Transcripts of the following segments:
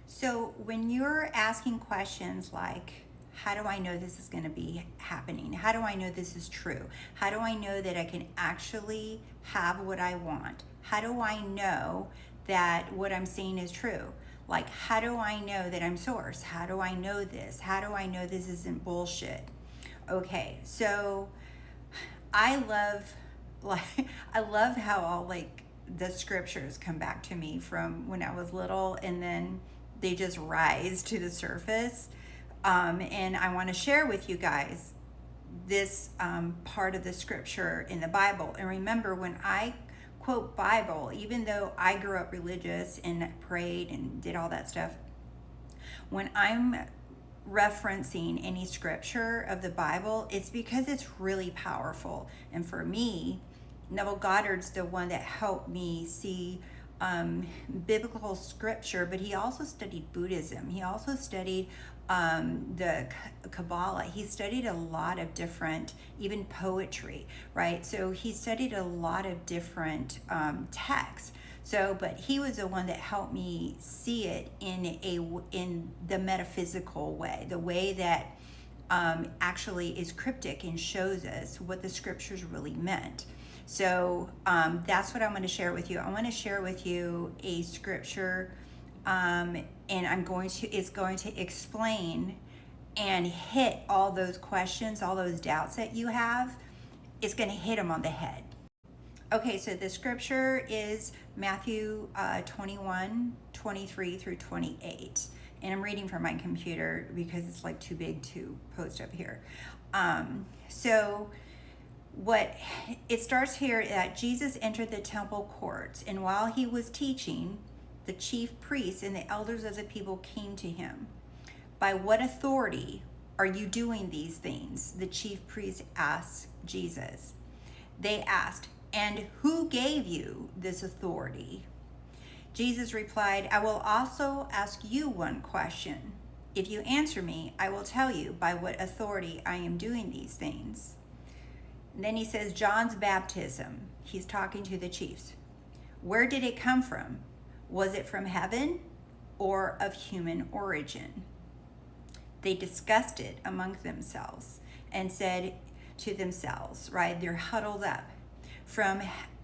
So when you're asking questions like, how do I know this is going to be happening? How do I know this is true? How do I know that I can actually have what I want? How do I know that what I'm seeing is true? Like, how do I know that I'm source? How do I know this? How do I know this isn't bullshit? Okay, so I love like I love how all like the scriptures come back to me from when I was little, and then they just rise to the surface. And I want to share with you guys this part of the scripture in the Bible. And remember, when I quote Bible, even though I grew up religious and prayed and did all that stuff, when I'm referencing any scripture of the Bible, it's because it's really powerful. And for me, Neville Goddard's the one that helped me see biblical scripture, but he also studied Buddhism. He also studied the Kabbalah. He studied a lot of different, even poetry, right? So he studied a lot of different texts. So, but he was the one that helped me see it in the metaphysical way, the way that actually is cryptic and shows us what the scriptures really meant. So that's what I'm going to share with you. I want to share with you a scripture, and it's going to explain and hit all those questions, all those doubts that you have. It's going to hit them on the head. Okay, so the scripture is Matthew 21:23 through 28. And I'm reading from my computer because it's like too big to post up here. So what it starts here that Jesus entered the temple courts, and while he was teaching, the chief priests and the elders of the people came to him. By what authority are you doing these things? The chief priests asked Jesus. They asked, and who gave you this authority? Jesus replied, I will also ask you one question. If you answer me, I will tell you by what authority I am doing these things. And then he says, John's baptism. He's talking to the chiefs. Where did it come from? Was it from heaven or of human origin? They discussed it among themselves and said to themselves, right? They're huddled up.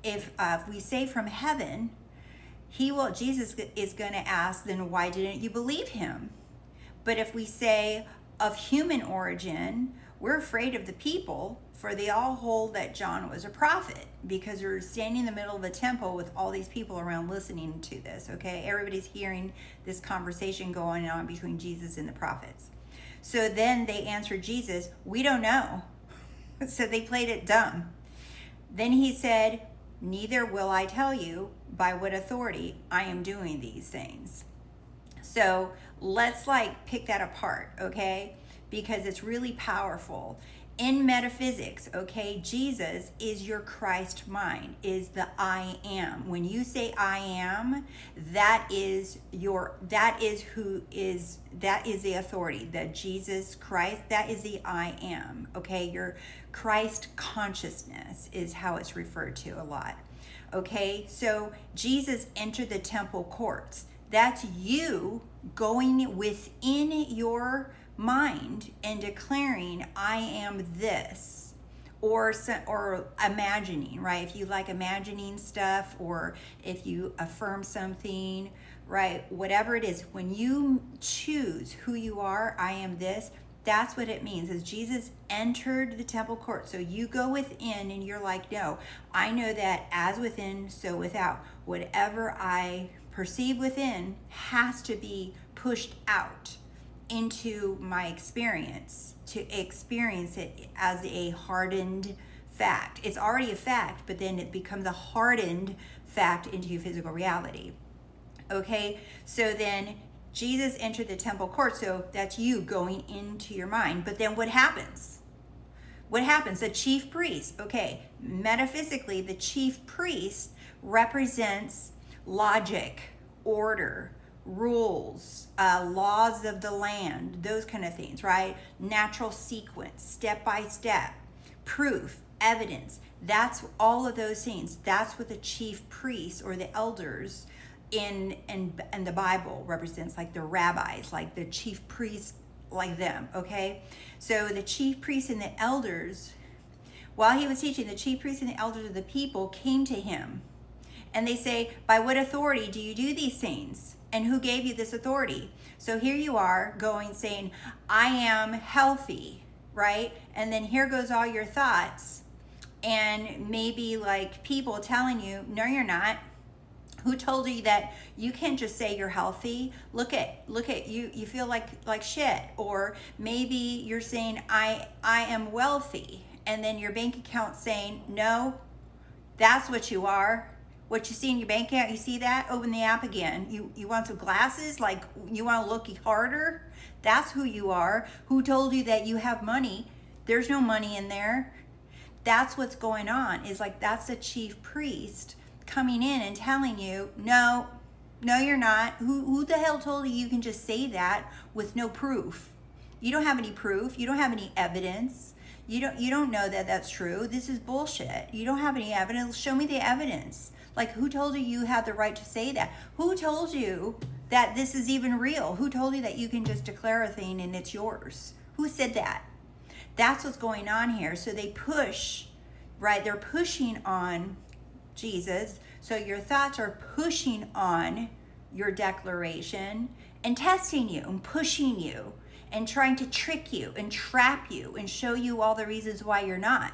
If we say from heaven, Jesus is going to ask, then why didn't you believe him? But if we say of human origin, we're afraid of the people, for they all hold that John was a prophet, because you're standing in the middle of a temple with all these people around listening to this, okay? Everybody's hearing this conversation going on between Jesus and the prophets. So then they answered Jesus, we don't know. So they played it dumb. Then he said, neither will I tell you by what authority I am doing these things. So let's pick that apart, okay? Because it's really powerful. In metaphysics, okay, Jesus is your Christ mind, is the I am. When you say I am, that is the authority, that Jesus Christ, that is the I am, okay? Your Christ consciousness is how it's referred to a lot. Okay, so Jesus entered the temple courts. That's you going within your mind and declaring, I am this, or imagining, right? If you like imagining stuff, or if you affirm something, right? Whatever it is, when you choose who you are, I am this, that's what it means, is Jesus entered the temple court. So you go within and you're like, no, I know that as within, so without. Whatever I perceive within has to be pushed out into my experience, to experience it as a hardened fact. It's already a fact, but then it becomes a hardened fact into physical reality. Okay, so then Jesus entered the temple court, so that's you going into your mind. But then what happens? What happens? The chief priest, okay, metaphysically, the chief priest represents logic, order, rules, laws of the land, those kind of things, right? Natural sequence, step by step, proof, evidence. That's all of those things. That's what the chief priests or the elders in the Bible represents like the rabbis, like the chief priests, like them, okay? So the chief priests and the elders, while he was teaching, the chief priests and the elders of the people came to him. And they say, by what authority do you do these things? And who gave you this authority? So here you are going saying, I am healthy, right? And then here goes all your thoughts. And maybe like people telling you, no, you're not. Who told you that you can just say you're healthy? Look at you. You feel like shit. Or maybe you're saying I am wealthy, and then your bank account saying no. That's what you are. What you see in your bank account, you see that? Open the app again. You want some glasses? Like you want to look harder? That's who you are. Who told you that you have money? There's no money in there. That's what's going on. Is like that's the chief priest coming in and telling you, no, you're not. Who the hell told you can just say that with no proof? You don't have any proof. You don't have any evidence. You don't know that that's true. This is bullshit. You don't have any evidence. Show me the evidence. Like, who told you had the right to say that? Who told you that this is even real? Who told you that you can just declare a thing and it's yours? Who said that? That's what's going on here. So they push, right? They're pushing on Jesus. So your thoughts are pushing on your declaration and testing you and pushing you and trying to trick you and trap you and show you all the reasons why you're not.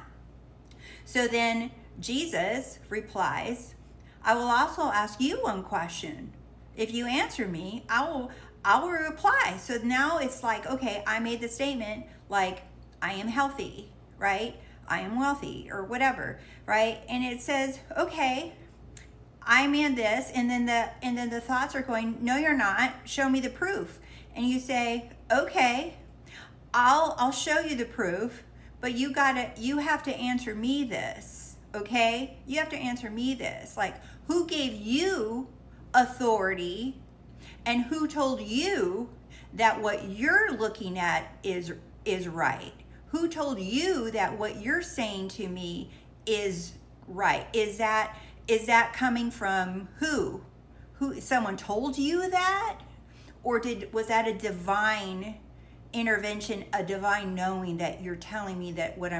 So then Jesus replies, I will also ask you one question. If you answer me, I will reply. So now it's like, okay, I made the statement like I am healthy, right? I am wealthy or whatever, right? And it says, okay, I'm in this, and then the thoughts are going, no, you're not. Show me the proof. And you say, okay, I'll show you the proof, but you have to answer me this, okay? You have to answer me this. Like, who gave you authority, and who told you that what you're looking at is right? Who told you that what you're saying to me is right? Is that coming from who? Someone told you that? Or was that a divine intervention, a divine knowing that you're telling me that what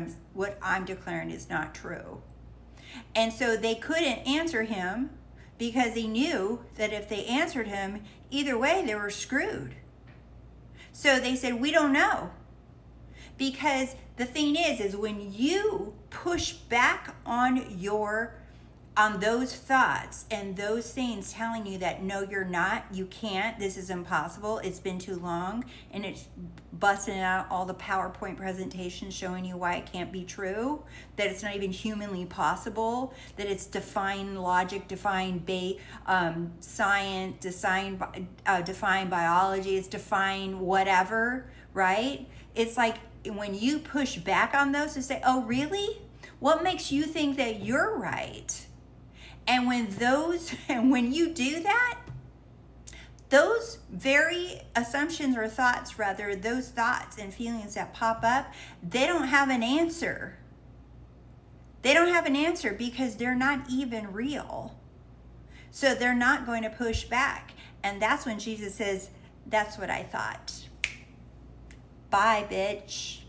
I'm declaring is not true? And so they couldn't answer him because he knew that if they answered him, either way they were screwed. So they said, we don't know. Because the thing is when you push back on those thoughts and those things telling you that no, you're not, you can't, this is impossible, it's been too long, and it's busting out all the PowerPoint presentations showing you why it can't be true, that it's not even humanly possible, that it's defying logic, defying science, defying biology, it's defying whatever, right? It's like when you push back on those to say, oh, really? What makes you think that you're right? And when you do that, those very assumptions or thoughts, rather, those thoughts and feelings that pop up, they don't have an answer. They don't have an answer because they're not even real. So they're not going to push back. And that's when Jesus says, that's what I thought. Bye, bitch.